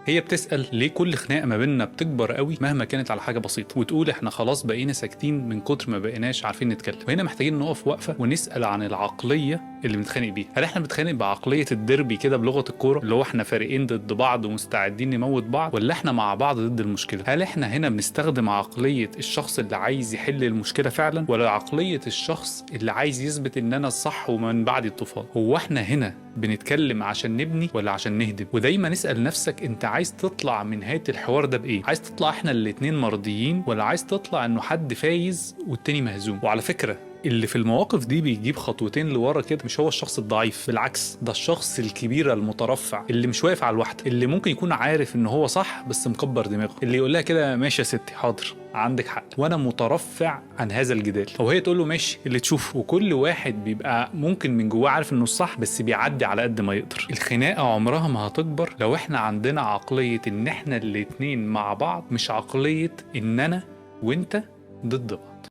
هي بتسأل ليه كل خناقة ما بيننا بتكبر قوي مهما كانت على حاجة بسيطة، وتقول احنا خلاص بقينا ساكتين من كتر ما بقيناش عارفين نتكلم. وهنا محتاجين نقف وقفة ونسأل عن العقلية اللي بنتخانق بيها. هل احنا بنتخانق بعقلية الديربي كده بلغة الكورة، اللي هو احنا فريقين ضد بعض ومستعدين نموت بعض، ولا احنا مع بعض ضد المشكلة؟ هل احنا هنا بنستخدم عقلية الشخص اللي عايز يحل المشكلة فعلا، ولا عقلية الشخص اللي عايز يثبت ان انا الصح ومن بعد الطوفان؟ هو احنا هنا بنتكلم عشان نبني ولا عشان نهدم؟ ودايما اسأل نفسك انت عايز تطلع من نهاية الحوار ده بايه؟ عايز تطلع احنا الاتنين مرضيين، ولا عايز تطلع انه حد فايز والتاني مهزوم؟ وعلى فكرة اللي في المواقف دي بيجيب خطوتين لورا كده مش هو الشخص الضعيف، بالعكس ده الشخص الكبير المترفع اللي مش واقف على الواحدة، اللي ممكن يكون عارف ان هو صح بس مكبر دماغه، اللي يقول لها كده ماشي يا ستي حاضر عندك حق وانا مترفع عن هذا الجدال، او هي تقول له ماشي اللي تشوفه. وكل واحد بيبقى ممكن من جواه عارف انه الصح بس بيعدي على قد ما يقدر. الخناقة عمرها ما هتكبر لو احنا عندنا عقلية ان احنا الاتنين مع بعض، مش عقلية ان انا وانت ضد بعض.